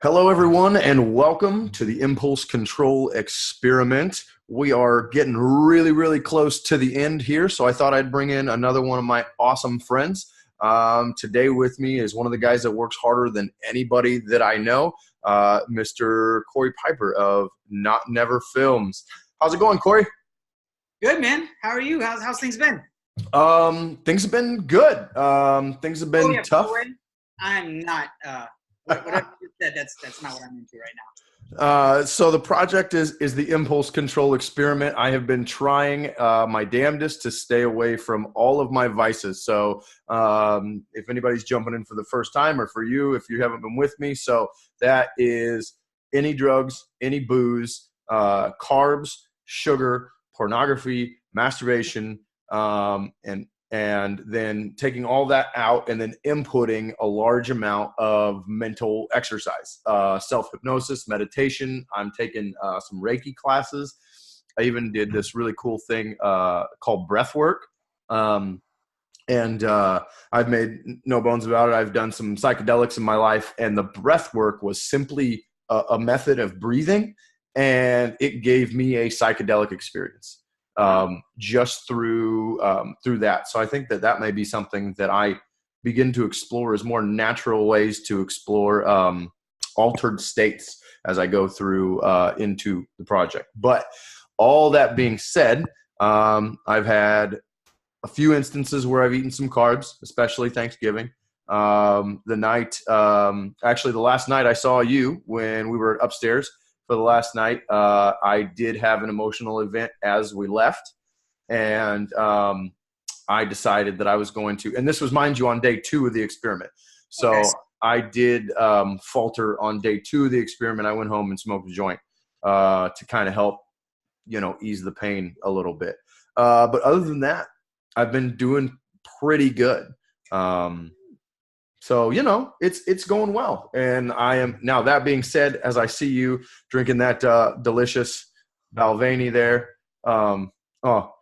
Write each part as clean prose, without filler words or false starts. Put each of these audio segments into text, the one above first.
Hello, everyone, and welcome to the Impulse Control Experiment. We are getting really, really close to the end here, so I thought I'd bring in another one of my awesome friends. Today with me is one of the guys that works harder than anybody that I know, Mr. Corey Piper of Not Never Films. How's it going, Corey? Good, man. How are you? How's things been? Things have been good. Things have Oh been yeah, by the tough. way, I'm not. Whatever you said, that's not what I'm into right So the project is the impulse control experiment. I have been trying my damnedest to stay away from all of my vices. So if anybody's jumping in for the first time, or for you, if you haven't been with me, so that is any drugs, any booze, carbs, sugar, pornography, masturbation, and then taking all that out and then inputting a large amount of mental exercise, self-hypnosis, meditation. I'm taking some Reiki classes. I even did this really cool thing called breath work. And I've made no bones about it. I've done some psychedelics in my life, and the breath work was simply a method of breathing, and it gave me a psychedelic experience just through that. So I think that may be something that I begin to explore as more natural ways to explore altered states as I go through into the project. But all that being said, I've had a few instances where I've eaten some carbs, especially Thanksgiving. Actually the last night I saw you when we were upstairs for the last night, I did have an emotional event as we left, and I decided that I was going to, and this was, mind you, on day 2 of the experiment. So now. Okay. I did falter on day 2 of the experiment. I went home and smoked a joint to kind of help, ease the pain a little bit. But other than that, I've been doing pretty good. So, it's going well. And I am now, that being said, as I see you drinking that delicious Balvenie there. And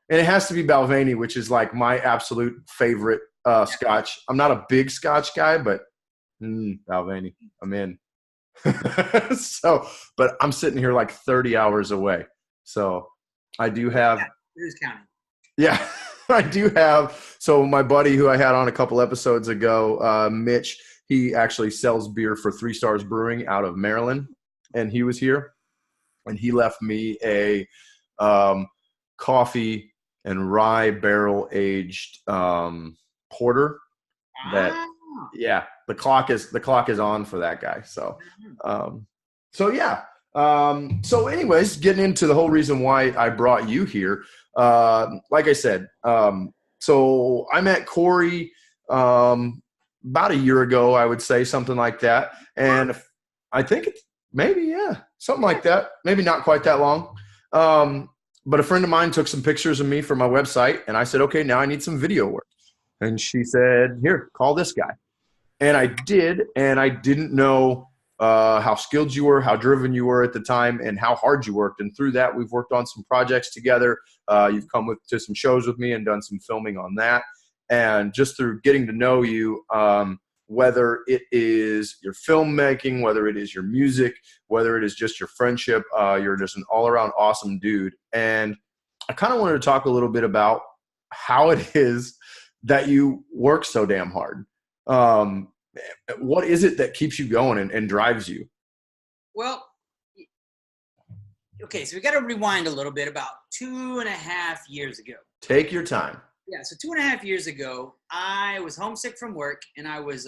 it has to be Balvenie, which is like my absolute favorite scotch. I'm not a big scotch guy, but Balvenie, I'm in. But I'm sitting here like 30 hours away. So I do have, Who's counting? yeah. I do have. So my buddy who I had on a couple episodes ago, Mitch, he actually sells beer for 3 Stars Brewing out of Maryland, and he was here, and he left me a coffee and rye barrel aged porter. That, Ah. yeah, the clock is on for that guy. So, yeah. So anyways, getting into the whole reason why I brought you here. Like I said, so I met Corey about a year ago, I would say, something like that. And I think it's maybe, yeah, something like that. Maybe not quite that long. But a friend of mine took some pictures of me for my website, and I said, okay, now I need some video work. And she said, here, call this guy. And I did, and I didn't know how skilled you were, how driven you were at the time, and how hard you worked. And through that, we've worked on some projects together. You've come to some shows with me and done some filming on that. And just through getting to know you, whether it is your filmmaking, whether it is your music, whether it is just your friendship, you're just an all-around awesome dude. And I kind of wanted to talk a little bit about how it is that you work so damn hard. What is it that keeps you going and drives you? Well, okay, so we got to rewind a little bit. About 2.5 years ago. Take your time. Yeah, so 2.5 years ago, I was homesick from work, and I was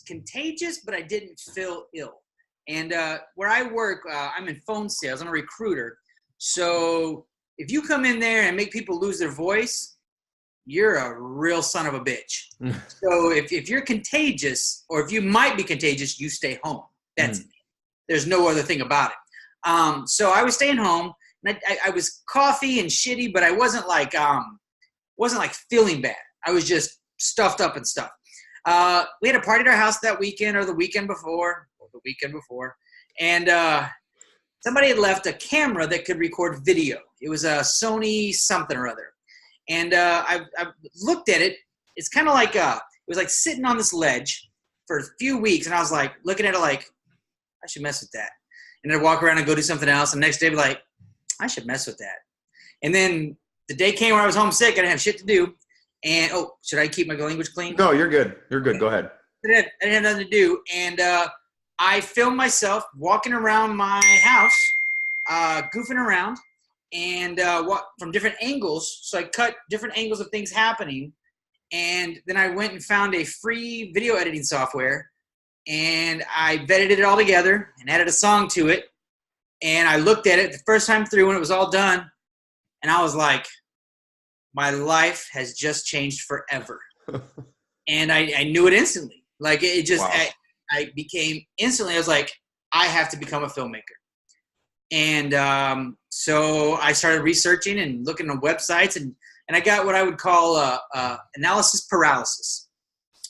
contagious, but I didn't feel ill. And where I work, I'm in phone sales. I'm a recruiter. So if you come in there and make people lose their voice, you're a real son of a bitch. So if you're contagious, or if you might be contagious, you stay home. That's it. There's no other thing about it. So I was staying home, and I was coffee and shitty, but I wasn't like feeling bad. I was just stuffed up and stuff. We had a party at our house that weekend, or the weekend before, and somebody had left a camera that could record video. It was a Sony something or other. And I looked at it. It's kind of like it was like sitting on this ledge for a few weeks, and I was like looking at it like, I should mess with that. And then I'd walk around and go do something else. And the next day, I'd be like, I should mess with that. And then the day came where I was homesick. I didn't have shit to do. And, should I keep my language clean? No, you're good. You're good. Go ahead. I didn't have nothing to do. And I filmed myself walking around my house, goofing around, and from different angles. So I cut different angles of things happening. And then I went and found a free video editing software. And I vetted it all together and added a song to it. And I looked at it the first time through when it was all done. And I was like, my life has just changed forever. And I knew it instantly. Like it just, wow. I became instantly, I was like, I have to become a filmmaker. And so I started researching and looking on websites, and I got what I would call analysis paralysis,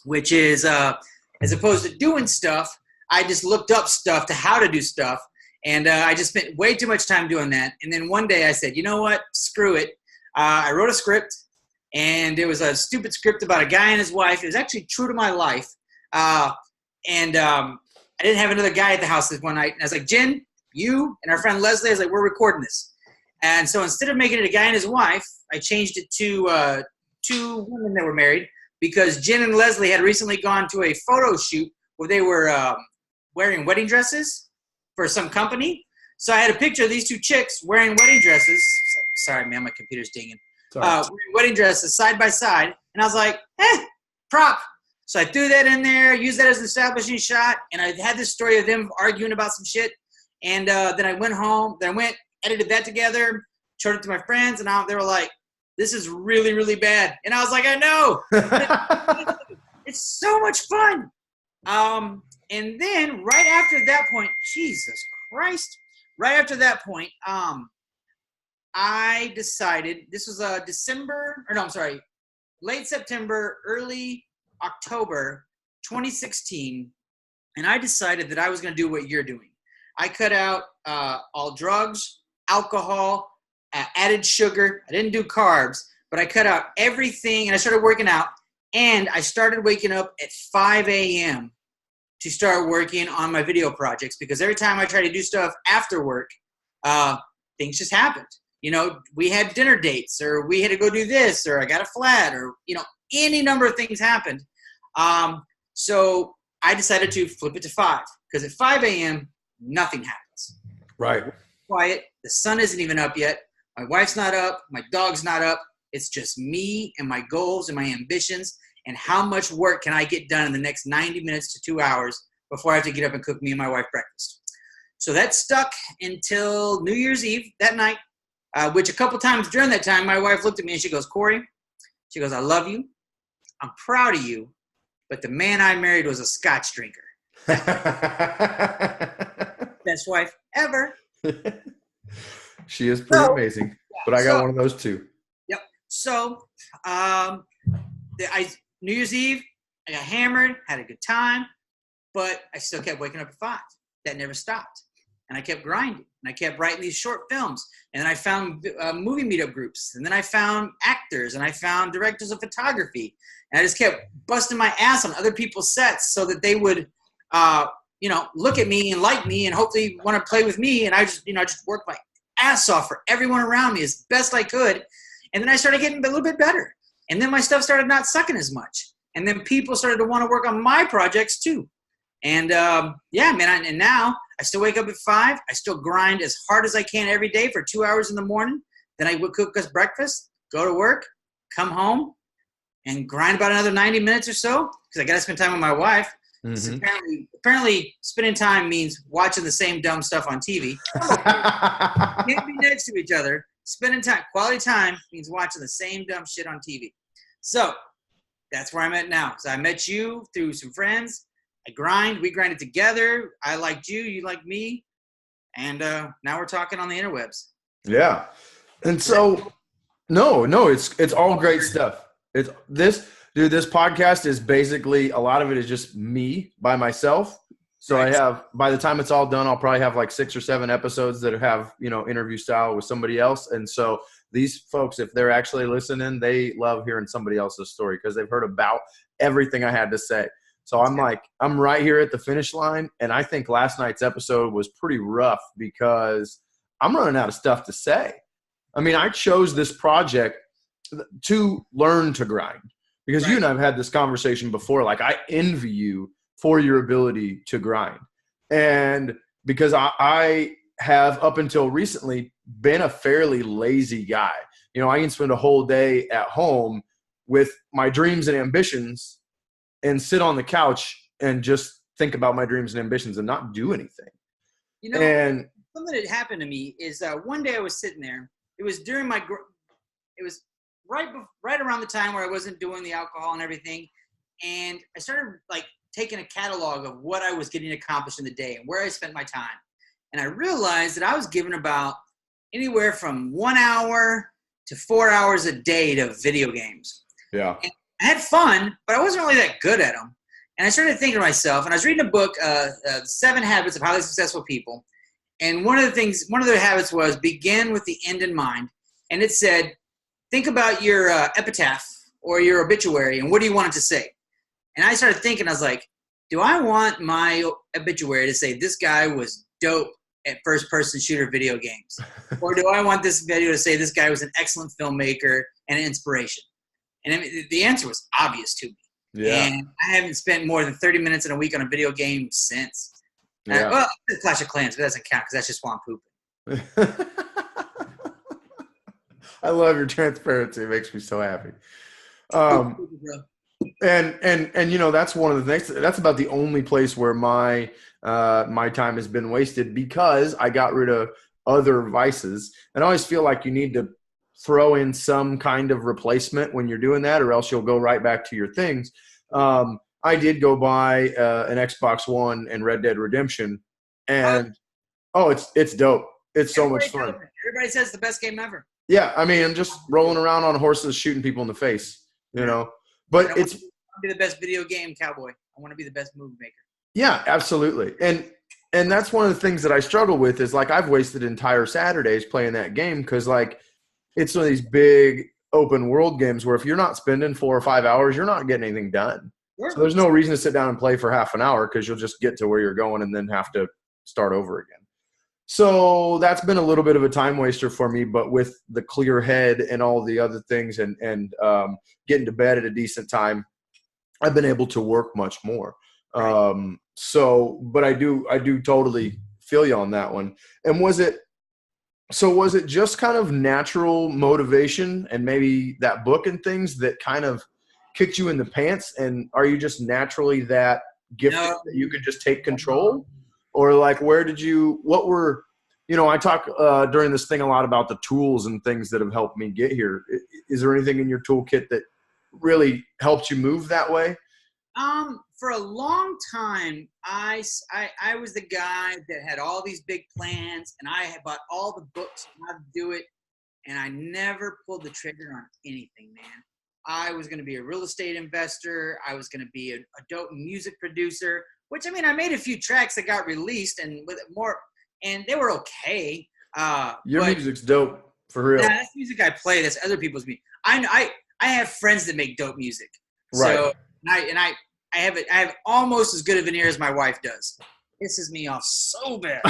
which is as opposed to doing stuff, I just looked up stuff to how to do stuff. And I just spent way too much time doing that. And then one day I said, you know what? Screw it. I wrote a script, and it was a stupid script about a guy and his wife. It was actually true to my life. I didn't have another guy at the house this one night. And I was like, Jen, you and our friend Leslie, I was like, we're recording this. And so instead of making it a guy and his wife, I changed it to two women that were married, because Jen and Leslie had recently gone to a photo shoot where they were wearing wedding dresses for some company. So I had a picture of these two chicks wearing wedding dresses. Sorry, man, my computer's dinging. Wearing wedding dresses side by side. And I was like, prop. So I threw that in there, used that as an establishing shot, and I had this story of them arguing about some shit. And then I went home, edited that together, showed it to my friends, and they were like, this is really, really bad. And I was like, I know. It's so much fun. And then right after that point, Jesus Christ, right after that point, I decided, this was late September, early October 2016, and I decided that I was going to do what you're doing. I cut out all drugs, alcohol, added sugar. I didn't do carbs, but I cut out everything, and I started working out, and I started waking up at 5 a.m. to start working on my video projects, because every time I try to do stuff after work, things just happened. You know, we had dinner dates, or we had to go do this, or I got a flat, or, any number of things happened. So I decided to flip it to 5, because at 5 a.m., nothing happens. Right. Quiet. The sun isn't even up yet. My wife's not up. My dog's not up. It's just me and my goals and my ambitions, and how much work can I get done in the next 90 minutes to 2 hours before I have to get up and cook me and my wife breakfast. So that stuck until New Year's Eve that night, which a couple times during that time, my wife looked at me and she goes, Corey, she goes, I love you. I'm proud of you. But the man I married was a scotch drinker. Best wife ever. She is pretty amazing. Yeah, but I got one of those too. Yep. So New Year's Eve, I got hammered, had a good time, but I still kept waking up at 5. That never stopped. And I kept grinding. And I kept writing these short films. And then I found movie meetup groups. And then I found actors. And I found directors of photography. And I just kept busting my ass on other people's sets so that they would, look at me and like me and hopefully want to play with me. And I just worked my ass off for everyone around me as best I could. And then I started getting a little bit better. And then my stuff started not sucking as much. And then people started to want to work on my projects too. And and now I still wake up at 5. I still grind as hard as I can every day for 2 hours in the morning. Then I would cook us breakfast, go to work, come home, and grind about another 90 minutes or so, because I got to spend time with my wife. Mm-hmm. So apparently spending time means watching the same dumb stuff on TV. Can't be next to each other. Spending time, quality time, means watching the same dumb shit on TV. So that's where I'm at now. So I met you through some friends. We grinded together. I liked you, you liked me. And now we're talking on the interwebs. Yeah. And so, no, it's all great stuff. This podcast is basically, a lot of it is just me by myself. So right. By the time it's all done, I'll probably have like 6 or 7 episodes that have, interview style with somebody else. And so these folks, if they're actually listening, they love hearing somebody else's story because they've heard about everything I had to say. So I'm right here at the finish line. And I think last night's episode was pretty rough because I'm running out of stuff to say. I mean, I chose this project to learn to grind because you and I have had this conversation before. Like, I envy you for your ability to grind. And because I have up until recently been a fairly lazy guy. You know, I can spend a whole day at home with my dreams and ambitions and sit on the couch and just think about my dreams and ambitions and not do anything. You know, and something that happened to me is one day I was sitting there. It was during it was right around the time where I wasn't doing the alcohol and everything. And I started like taking a catalog of what I was getting accomplished in the day and where I spent my time. And I realized that I was giving about anywhere from 1 hour to 4 hours a day to video games. Yeah. And I had fun, but I wasn't really that good at them. And I started thinking to myself, and I was reading a book, 7 Habits of Highly Successful People. And one of the habits was begin with the end in mind. And it said, think about your epitaph or your obituary and what do you want it to say? And I started thinking, I was like, do I want my obituary to say this guy was dope at first-person shooter video games? Or do I want this video to say this guy was an excellent filmmaker and an inspiration? And I mean, the answer was obvious to me. Yeah. And I haven't spent more than 30 minutes in a week on a video game since. Yeah. Well, Clash of Clans, but that doesn't count because that's just while I'm pooping. I love your transparency. It makes me so happy. And you know, that's one of the things. That's about the only place where my time has been wasted because I got rid of other vices. And I always feel like you need to throw in some kind of replacement when you're doing that, or else you'll go right back to your things. I did go buy an Xbox One and Red Dead Redemption, and it's dope. It's so much fun. Everybody says it's the best game ever. Yeah, I mean, I'm just rolling around on horses, shooting people in the face, you know. But I want to be the best video game cowboy. I want to be the best movie maker. Yeah, absolutely. And that's one of the things that I struggle with is like I've wasted entire Saturdays playing that game because like it's one of these big open world games where if you're not spending 4 or 5 hours, you're not getting anything done. Sure. So there's no reason to sit down and play for half an hour because you'll just get to where you're going and then have to start over again. So that's been a little bit of a time waster for me, but with the clear head and all the other things and getting to bed at a decent time, I've been able to work much more. But I do totally feel you on that one. And was it just kind of natural motivation and maybe that book and things that kind of kicked you in the pants? And are you just naturally that gifted that you could just take control? Or like, I talk during this thing a lot about the tools and things that have helped me get here. Is there anything in your toolkit that really helped you move that way? For a long time, I was the guy that had all these big plans and I had bought all the books on how to do it. And I never pulled the trigger on anything, man. I was going to be a real estate investor. I was going to be a dope music producer. Which, I mean, I made a few tracks that got released and they were okay. Your music's dope, for real. Yeah, that's music I play. That's other people's music. I have friends that make dope music. Right. So, I have almost as good of an ear as my wife does. Pisses me off so bad.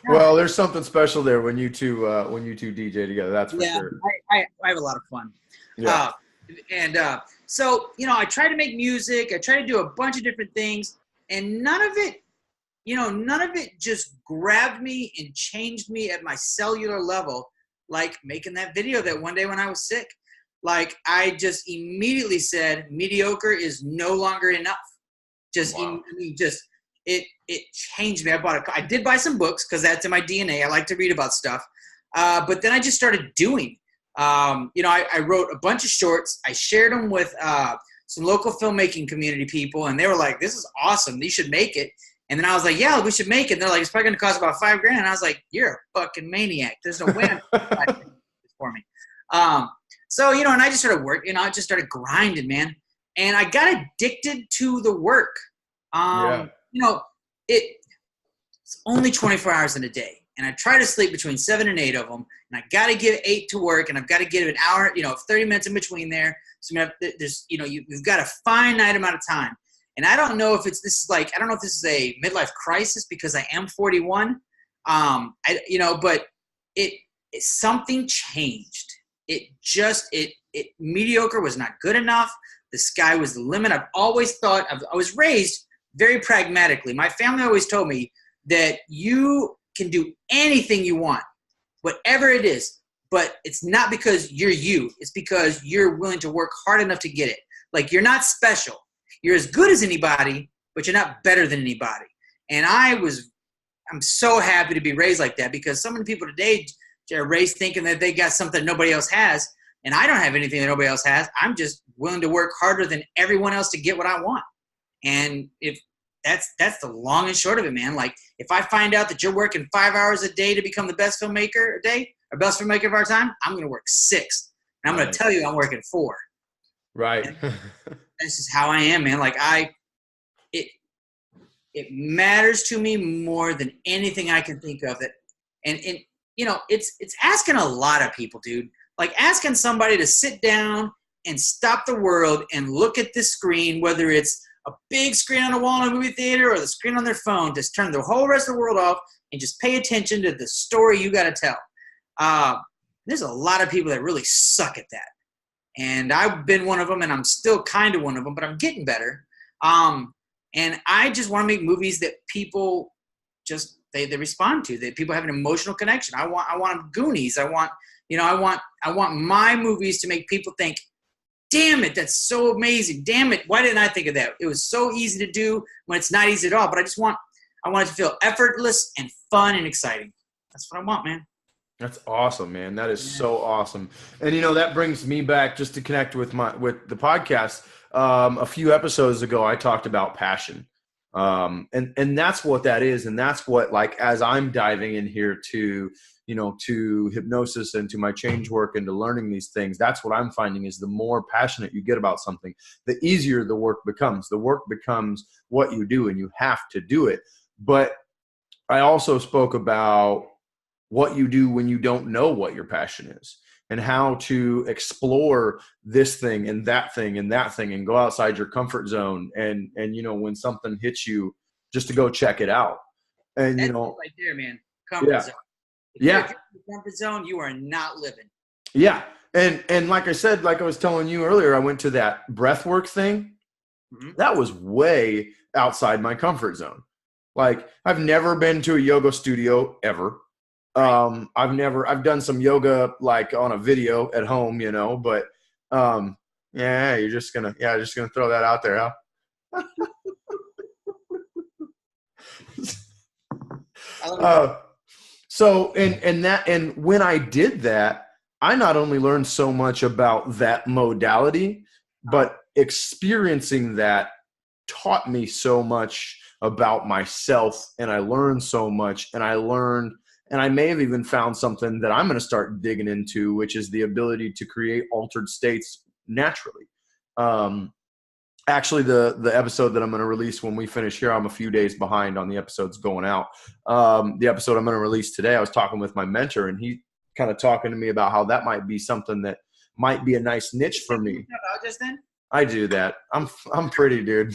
Well, there's something special there when you two DJ together. That's for sure. I have a lot of fun. Yeah. So, I try to make music. I try to do a bunch of different things, and none of it just grabbed me and changed me at my cellular level, like making that video that one day when I was sick. Like, I just immediately said, mediocre is no longer enough. It changed me. I did buy some books because that's in my DNA. I like to read about stuff. But then I just started doing. I wrote a bunch of shorts. I shared them with some local filmmaking community people, and they were like, this is awesome. You should make it. And then I was like, yeah, we should make it. And they're like, it's probably going to cost about $5,000. And I was like, you're a fucking maniac. There's no way for me. And I just started working. I just started grinding, man. And I got addicted to the work. It's only 24 hours in a day. And I try to sleep between 7 and 8 of them. And I got to give 8 to work. And I've got to give an hour, 30 minutes in between there. So there's, you've got a finite amount of time. And I don't know if this is a midlife crisis because I am 41. But something changed. Mediocre was not good enough. The sky was the limit. I've always thought, I was raised very pragmatically. My family always told me that you can do anything you want, whatever it is, but it's not because you're you. It's because you're willing to work hard enough to get it. Like, you're not special. You're as good as anybody, but you're not better than anybody. And I'm so happy to be raised like that, because so many people today are raised thinking that they got something nobody else has. And I don't have anything that nobody else has. I'm just willing to work harder than everyone else to get what I want. And if that's the long and short of it, man. Like, if I find out that you're working 5 hours a day to become the best filmmaker a day, or best filmmaker of our time, I'm going to work 6. And I'm going to tell you I'm working 4. Right. That's just how I am, man. Like, it matters to me more than anything I can think of. And it's asking a lot of people, dude. Like, asking somebody to sit down and stop the world and look at this screen, whether it's a big screen on a wall in a movie theater or the screen on their phone, just turn the whole rest of the world off and just pay attention to the story you got to tell. There's a lot of people that really suck at that. And I've been one of them, and I'm still kind of one of them, but I'm getting better. And I just want to make movies that people just they respond to, that people have an emotional connection. I want Goonies. I want my movies to make people think, damn it, that's so amazing. Damn it, why didn't I think of that? It was so easy to do when it's not easy at all. But I want it to feel effortless and fun and exciting. That's what I want, man. That's awesome, man. That is so awesome. And, that brings me back just to connect with the podcast. A few episodes ago, I talked about passion. And that's what that is. And that's what, like, as I'm diving in here to hypnosis and to my change work and to learning these things, that's what I'm finding is the more passionate you get about something, the easier the work becomes. The work becomes what you do, and you have to do it. But I also spoke about what you do when you don't know what your passion is, and how to explore this thing and that thing and that thing, and go outside your comfort zone. And when something hits you, just to go check it out. And that's right there, man. Comfort zone. If you're in the comfort zone, you are not living. Yeah. And like I said, like I was telling you earlier, I went to that breathwork thing. Mm-hmm. That was way outside my comfort zone. Like, I've never been to a yoga studio ever. I've done some yoga, like, on a video at home, but you're just gonna throw that out there, huh? So when I did that, I not only learned so much about that modality, but experiencing that taught me so much about myself, and I learned so much, and I may have even found something that I'm going to start digging into, which is the ability to create altered states naturally. Actually, the episode that I'm going to release when we finish here, I'm a few days behind on the episodes going out. The episode I'm going to release today, I was talking with my mentor, and he kind of talking to me about how that might be something that might be a nice niche for me. Just then? I do that. I'm pretty, dude.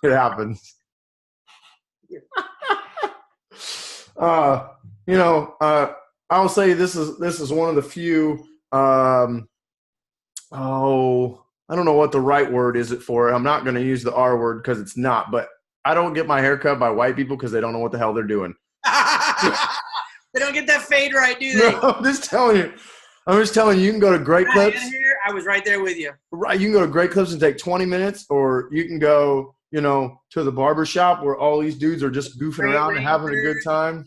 It happens. I'll say this is one of the few, I don't know what the right word is it for. I'm not going to use the R word because it's not, but I don't get my hair cut by white people because they don't know what the hell they're doing. They don't get that fade right, do they? No, I'm just telling you, you can go to Great Clips. I was right there with you. Right. You can go to Great Clips and take 20 minutes, or you can go, to the barber shop where all these dudes are just goofing around and having a good time.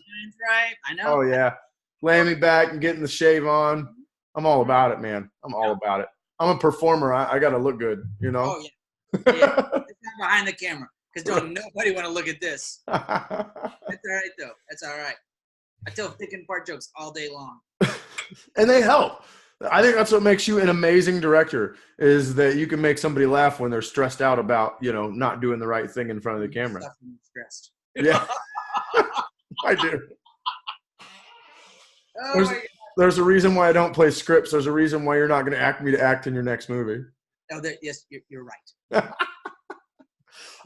Right. I know. Oh, yeah. Laying me back and getting the shave on. I'm all about it, man. I'm all about it. I'm a performer. I got to look good, Oh, yeah. It's not behind the camera, because nobody want to look at this. That's all right, though. That's all right. I tell thick and fart jokes all day long. And they help. I think that's what makes you an amazing director, is that you can make somebody laugh when they're stressed out about, not doing the right thing in front of the camera. Stressed. Yeah. I do. Oh, there's a reason why I don't play scripts. There's a reason why you're not going to ask me to act in your next movie. Oh, yes, you're right.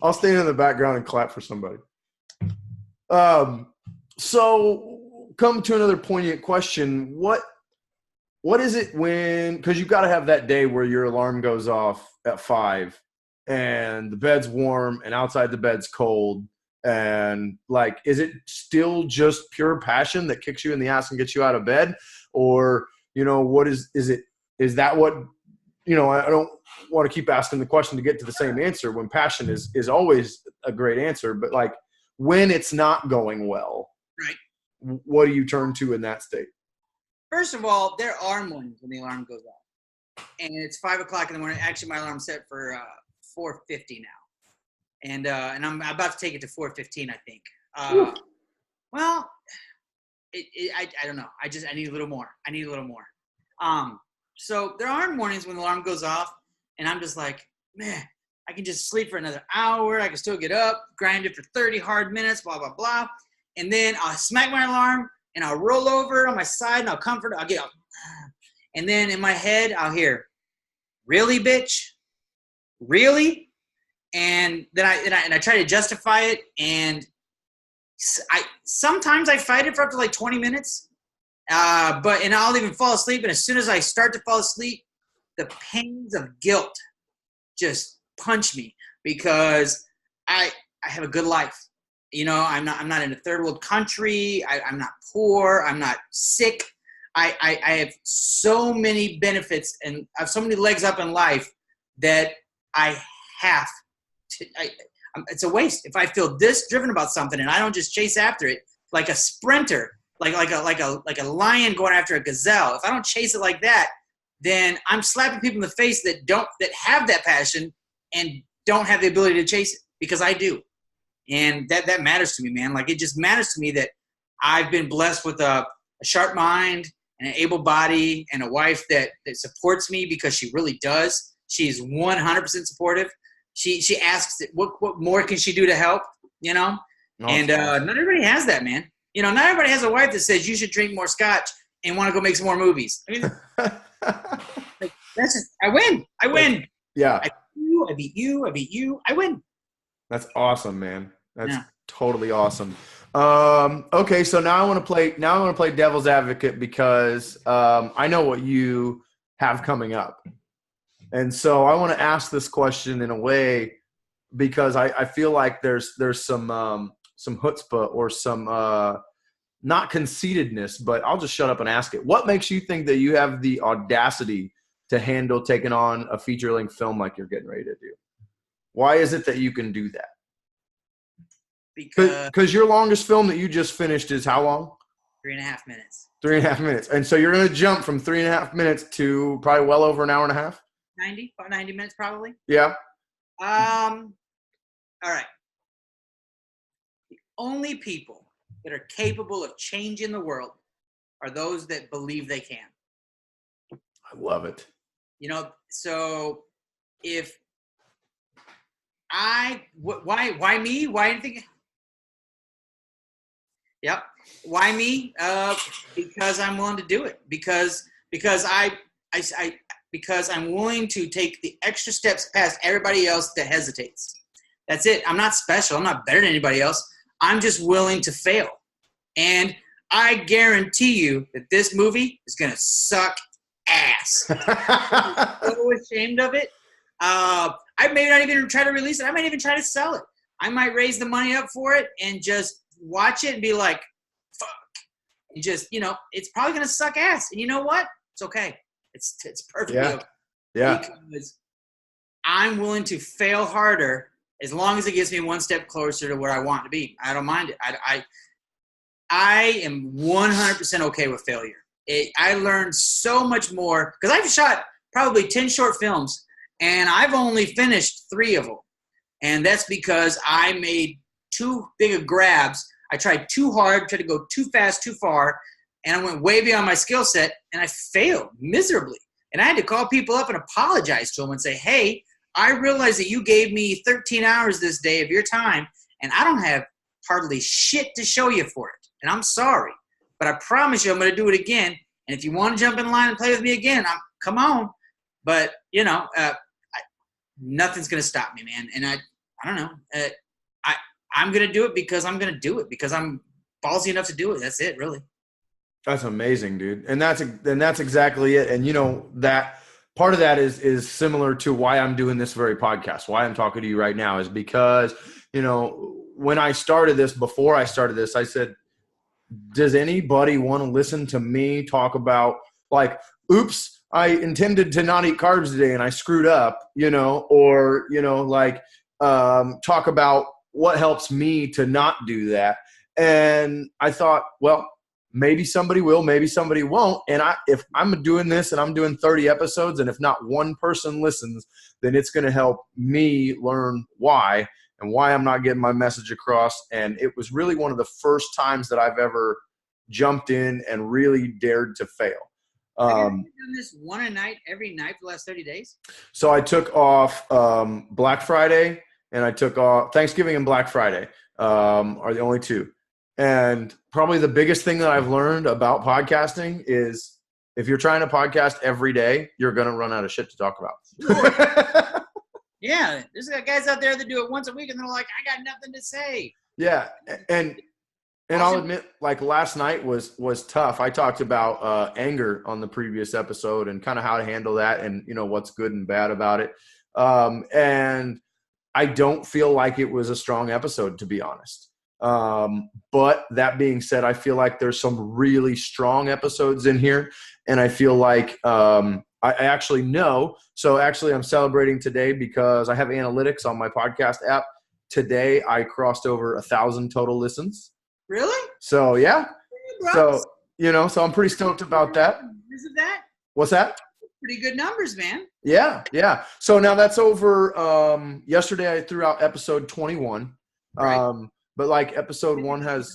I'll stand in the background and clap for somebody. So come to another poignant question. What is it when, because you've got to have that day where your alarm goes off at 5 and the bed's warm and outside the bed's cold, and like, is it still just pure passion that kicks you in the ass and gets you out of bed? Or, what is it? Is that what, I don't want to keep asking the question to get to the same answer when passion is always a great answer, but like when it's not going well, right? What do you turn to in that state? First of all, there are mornings when the alarm goes off, and it's 5 o'clock in the morning. Actually, my alarm's set for 4:50 now, and I'm about to take it to 4:15. I think. Well, I don't know. I need a little more. So there are mornings when the alarm goes off, and I'm just like, man, I can just sleep for another hour. I can still get up, grind it for 30 hard minutes, blah blah blah, and then I'll smack my alarm. And I'll roll over on my side and I'll get up. And then in my head, I'll hear, really, bitch? Really? And then I try to justify it. And sometimes I fight it for up to like 20 minutes. And I'll even fall asleep. And as soon as I start to fall asleep, the pangs of guilt just punch me because I have a good life. I'm not in a third world country. I'm not poor. I'm not sick. I have so many benefits and I have so many legs up in life that I have to. It's a waste if I feel this driven about something and I don't just chase after it like a sprinter, like a lion going after a gazelle. If I don't chase it like that, then I'm slapping people in the face that have that passion and don't have the ability to chase it because I do. And that matters to me, man. Like, it just matters to me that I've been blessed with a sharp mind and an able body and a wife that supports me because she really does. She's 100% supportive. She asks what more can she do to help, No, and not everybody has that, man. Not everybody has a wife that says you should drink more scotch and want to go make some more movies. I mean, like, that's just, I win. Yeah. I beat you. I win. That's awesome, man. That's totally awesome. Okay, so now I want to play devil's advocate because I know what you have coming up. And so I want to ask this question in a way because I feel like there's some chutzpah or some not conceitedness, but I'll just shut up and ask it. What makes you think that you have the audacity to handle taking on a feature-length film like you're getting ready to do? Why is it that you can do that? Because your longest film that you just finished is how long? 3.5 minutes. 3.5 minutes. And so you're going to jump from 3.5 minutes to probably well over an hour and a half? About 90 minutes probably. Yeah. All right. The only people that are capable of changing the world are those that believe they can. I love it. So if why me? Why anything? Yep. Why me? Because I'm willing to do it. Because I'm willing to take the extra steps past everybody else that hesitates. That's it. I'm not special. I'm not better than anybody else. I'm just willing to fail. And I guarantee you that this movie is going to suck ass. I'm so ashamed of it. I may not even try to release it. I might even try to sell it. I might raise the money up for it and just watch it and be like, fuck. And just, it's probably going to suck ass. And you know what? It's okay. It's perfectly okay. Yeah. Because I'm willing to fail harder as long as it gets me one step closer to where I want to be. I don't mind it. I am 100% okay with failure. I learned so much more because I've shot probably 10 short films and I've only finished 3 of them. And that's because I made too big of grabs. I tried too hard, tried to go too fast, too far, and I went way beyond my skill set, and I failed miserably. And I had to call people up and apologize to them and say, hey, I realize that you gave me 13 hours this day of your time, and I don't have hardly shit to show you for it. And I'm sorry, but I promise you I'm going to do it again. And if you want to jump in line and play with me again, come on. But, nothing's gonna stop me, man. And I don't know. I'm gonna do it because I'm gonna do it because I'm ballsy enough to do it. That's it, really. That's amazing, dude. And that's exactly it. And that part of that is similar to why I'm doing this very podcast. Why I'm talking to you right now is because, when I started this, before I started this, I said, does anybody want to listen to me talk about like, oops, I intended to not eat carbs today and I screwed up, or, talk about what helps me to not do that. And I thought, well, maybe somebody will, maybe somebody won't. And if I'm doing this and I'm doing 30 episodes, and if not one person listens, then it's going to help me learn why and why I'm not getting my message across. And it was really one of the first times that I've ever jumped in and really dared to fail. Have you done this one a night, every night for the last 30 days? So I took off Black Friday, and I took off Thanksgiving and Black Friday are the only two. And probably the biggest thing that I've learned about podcasting is if you're trying to podcast every day, you're going to run out of shit to talk about. Yeah. There's guys out there that do it once a week and they're like, I got nothing to say. Yeah. And I'll admit, like last night was tough. I talked about anger on the previous episode and kind of how to handle that and, what's good and bad about it. And I don't feel like it was a strong episode, to be honest. But that being said, I feel like there's some really strong episodes in here. And I feel like I actually know. So actually I'm celebrating today because I have analytics on my podcast app. Today I crossed over 1,000 total listens. Really? So yeah. So, so I'm pretty stoked about that. Isn't that? What's that? Pretty good numbers, man. Yeah. Yeah. So now that's over. Yesterday I threw out episode 21. Right. But like episode 1 has,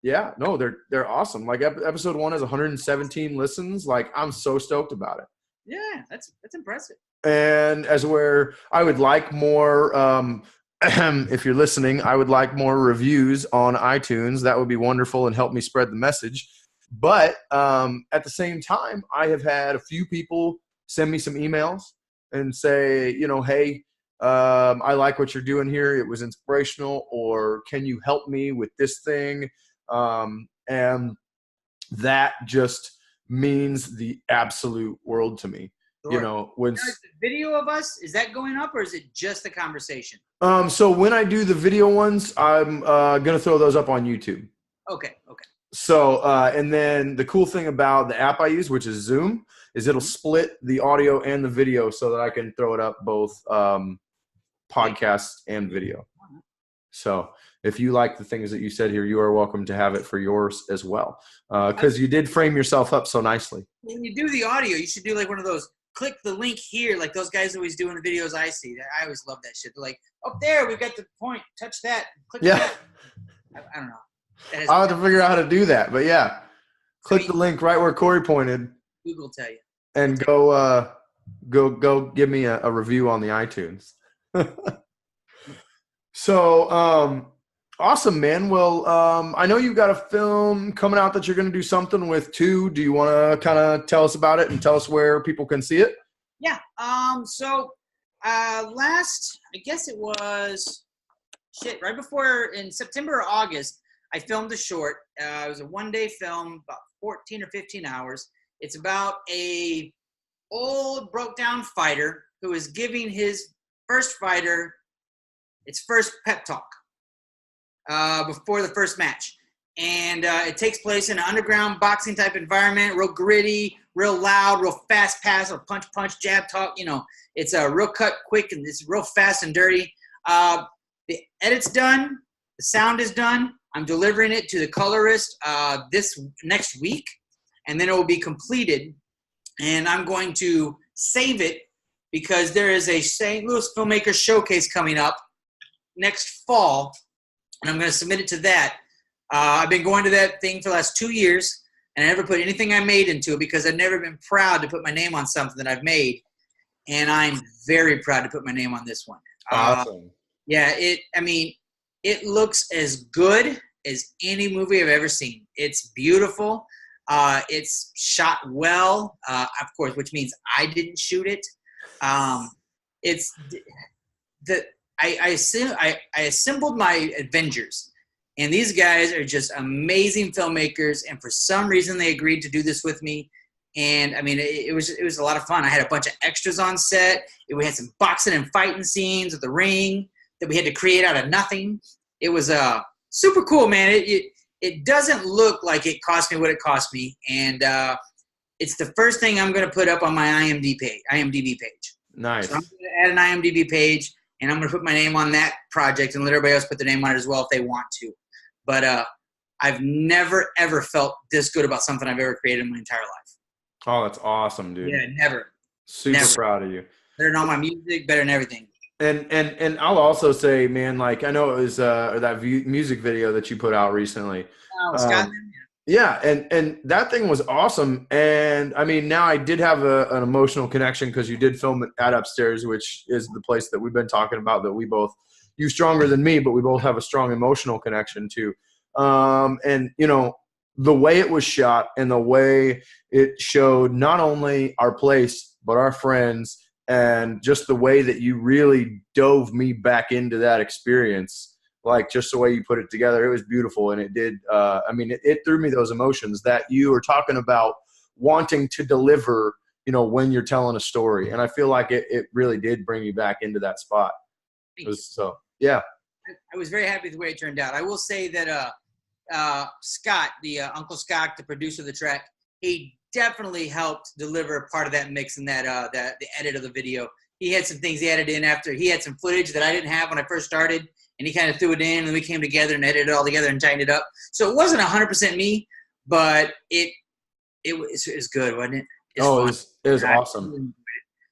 yeah, no, they're awesome. Like episode 1 has 117 listens. Like I'm so stoked about it. Yeah, that's impressive. And as where I would like more, if you're listening, I would like more reviews on iTunes. That would be wonderful and help me spread the message. But at the same time, I have had a few people send me some emails and say, hey, I like what you're doing here. It was inspirational, or can you help me with this thing? And that just means the absolute world to me. Sure. When the video of us, is that going up or is it just the conversation? So when I do the video ones, I'm going to throw those up on YouTube. Okay. So, and then the cool thing about the app I use, which is Zoom, is it'll split the audio and the video so that I can throw it up both podcast and video. So if you like the things that you said here, you are welcome to have it for yours as well. Because you did frame yourself up so nicely. When you do the audio, you should do like one of those, click the link here, like those guys always do in the videos I see. I always love that shit. They're like, up there, we've got the point, touch that, click that. I don't know. I'll have to figure out how to do that. But yeah, click the link right where Corey pointed. Google tell you. And go give me a review on the iTunes. So, awesome, man. Well, I know you've got a film coming out that you're going to do something with too. Do you want to kind of tell us about it and tell us where people can see it? Yeah. So last, I guess it was right before in September or August, I filmed a short. It was a one-day film, about 14 or 15 hours. It's about a old broke-down fighter who is giving his first fighter its first pep talk before the first match. And it takes place in an underground boxing type environment, real gritty, real loud, real fast pass, or punch, jab talk. It's a real cut quick, and it's real fast and dirty. The edit's done. The sound is done. I'm delivering it to the colorist this next week, and then it will be completed. And I'm going to save it because there is a St. Louis filmmaker showcase coming up next fall, and I'm going to submit it to that. I've been going to that thing for the last 2 years, and I never put anything I made into it because I've never been proud to put my name on something that I've made, and I'm very proud to put my name on this one. Awesome. Yeah, it looks as good as any movie I've ever seen. It's beautiful. It's shot well, of course, which means I didn't shoot it. it's the I assembled my Avengers, and these guys are just amazing filmmakers. And for some reason, they agreed to do this with me. And I mean, it was a lot of fun. I had a bunch of extras on set. We had some boxing and fighting scenes with the ring that we had to create out of nothing. It was super cool, man. It doesn't look like it cost me what it cost me, and it's the first thing I'm going to put up on my IMDb page. Nice. So I'm going to add an IMDb page, and I'm going to put my name on that project and let everybody else put their name on it as well if they want to. But I've never, ever felt this good about something I've ever created in my entire life. Oh, that's awesome, dude. Yeah, never. Super proud of you. Better than all my music, better than everything. And I'll also say, man, like I know it was that music video that you put out recently. Oh, Scott. Yeah, and that thing was awesome. And I mean, now I did have an emotional connection because you did film it at Upstairs, which is the place that we've been talking about that we both, you stronger than me, but we both have a strong emotional connection to. And you know, the way it was shot and the way it showed not only our place but our friends, and just the way that you really dove me back into that experience, like just the way you put it together, it was beautiful. And it did, I mean, it threw me those emotions that you were talking about wanting to deliver, you know, when you're telling a story. And I feel like it really did bring you back into that spot. So, yeah. I was very happy with the way it turned out. I will say that Scott, Uncle Scott, the producer of the track, he definitely helped deliver part of that mix and that the edit of the video. He had some things he added in after. He had some footage that I didn't have when I first started, and he kind of threw it in, and we came together and edited it all together and tightened it up. So it wasn't 100% me, but it was good, wasn't it? It was awesome.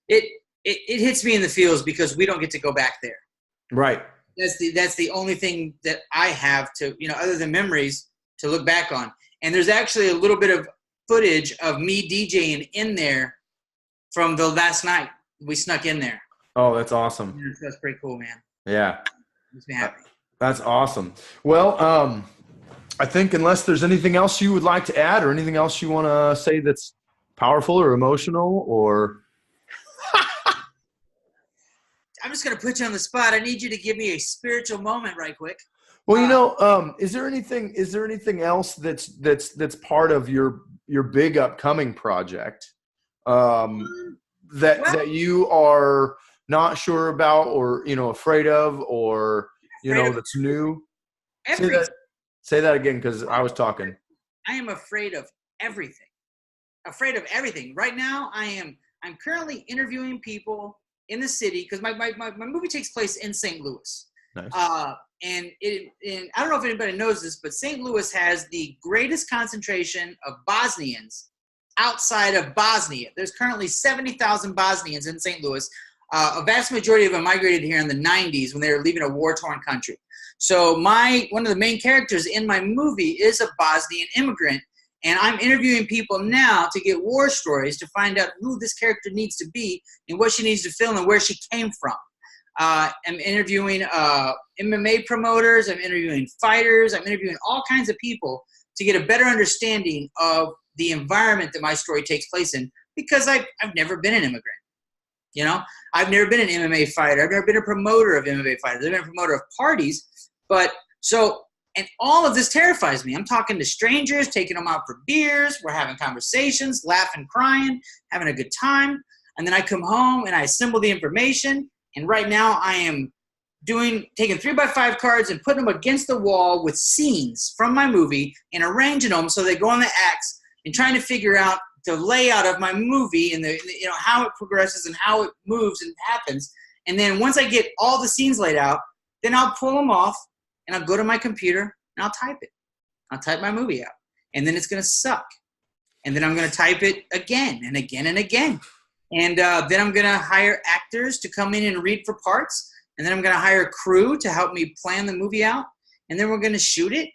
It hits me in the feels because we don't get to go back there. Right. That's the only thing that I have to, you know, other than memories to look back on. And there's actually a little bit of footage of me DJing in there from the last night. We snuck in there. Oh, that's awesome. Yeah, that's pretty cool, man. Yeah. Makes me happy. That's awesome. Well, I think unless there's anything else you would like to add or anything else you want to say that's powerful or emotional or... I'm just going to put you on the spot. I need you to give me a spiritual moment right quick. Well, you know, is there anything else that's part of your big upcoming project that you are not sure about or, you know, afraid of or, you know, that's new? Say that again, because I was talking. I am afraid of everything. Afraid of everything. Right now, I'm currently interviewing people in the city because my movie takes place in St. Louis. Nice. And I don't know if anybody knows this, but St. Louis has the greatest concentration of Bosnians outside of Bosnia. There's currently 70,000 Bosnians in St. Louis. A vast majority of them migrated here in the 90s when they were leaving a war-torn country. So one of the main characters in my movie is a Bosnian immigrant, and I'm interviewing people now to get war stories to find out who this character needs to be and what she needs to fill and where she came from. I'm interviewing MMA promoters. I'm interviewing fighters. I'm interviewing all kinds of people to get a better understanding of the environment that my story takes place in, because I've never been an immigrant. You know, I've never been an MMA fighter. I've never been a promoter of MMA fighters. I've been a promoter of parties. And all of this terrifies me. I'm talking to strangers, taking them out for beers. We're having conversations, laughing, crying, having a good time. And then I come home and I assemble the information. And right now I am taking 3x5 cards and putting them against the wall with scenes from my movie and arranging them so they go on the acts and trying to figure out the layout of my movie and how it progresses and how it moves and happens. And then once I get all the scenes laid out, then I'll pull them off and I'll go to my computer and I'll type it. I'll type my movie out. And then it's going to suck. And then I'm going to type it again and again and again. And then I'm going to hire actors to come in and read for parts. And then I'm going to hire a crew to help me plan the movie out. And then we're going to shoot it.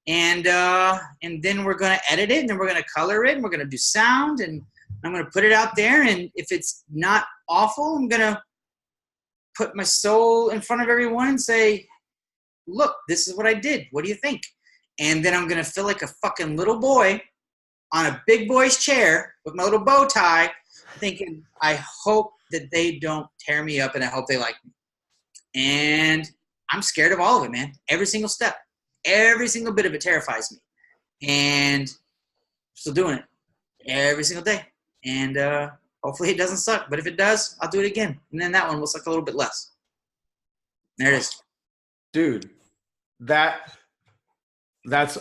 And then we're going to edit it. And then we're going to color it. And we're going to do sound. And I'm going to put it out there. And if it's not awful, I'm going to put my soul in front of everyone and say, look, this is what I did. What do you think? And then I'm going to feel like a fucking little boy on a big boy's chair with my little bow tie thinking, I hope that they don't tear me up, and I hope they like me. And I'm scared of all of it, man. Every single step, every single bit of it terrifies me. And still doing it every single day. And hopefully it doesn't suck. But if it does, I'll do it again. And then that one will suck a little bit less. There it is. Dude, that's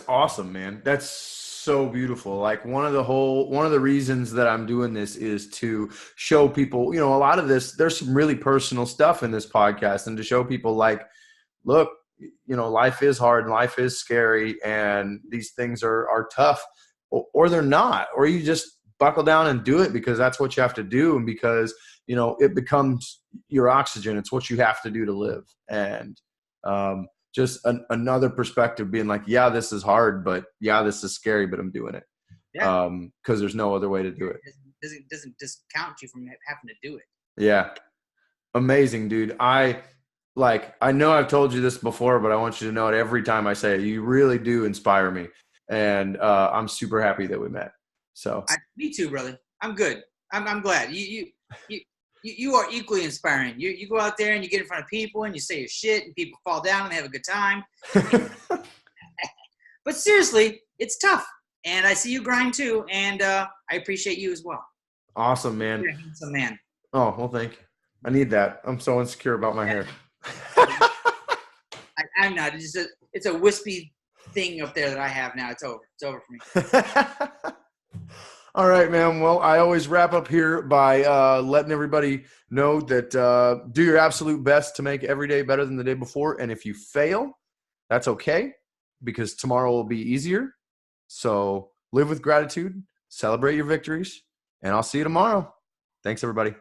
awesome, man. That's so beautiful. Like one of the reasons that I'm doing this is to show people, a lot of this, there's some really personal stuff in this podcast, and to show people like, look, life is hard and life is scary, and these things are tough, or they're not, or you just buckle down and do it because that's what you have to do. And because, it becomes your oxygen. It's what you have to do to live. And, just another perspective being like, yeah, this is hard, but yeah, this is scary, but I'm doing it. Yeah. Cause there's no other way to do it. Doesn't discount you from having to do it. Yeah. Amazing, dude. I know I've told you this before, but I want you to know it every time I say it. You really do inspire me. And, I'm super happy that we met. So me too, brother. I'm good. I'm glad you are equally inspiring. You go out there and you get in front of people and you say your shit and people fall down and they have a good time. But seriously, it's tough. And I see you grind too. And I appreciate you as well. Awesome, man. You're a handsome man. Oh, well, thank you. I need that. I'm so insecure about my hair. I'm not. It's a wispy thing up there that I have now. It's over. It's over for me. All right, man. Well, I always wrap up here by letting everybody know that do your absolute best to make every day better than the day before. And if you fail, that's okay, because tomorrow will be easier. So live with gratitude, celebrate your victories, and I'll see you tomorrow. Thanks, everybody.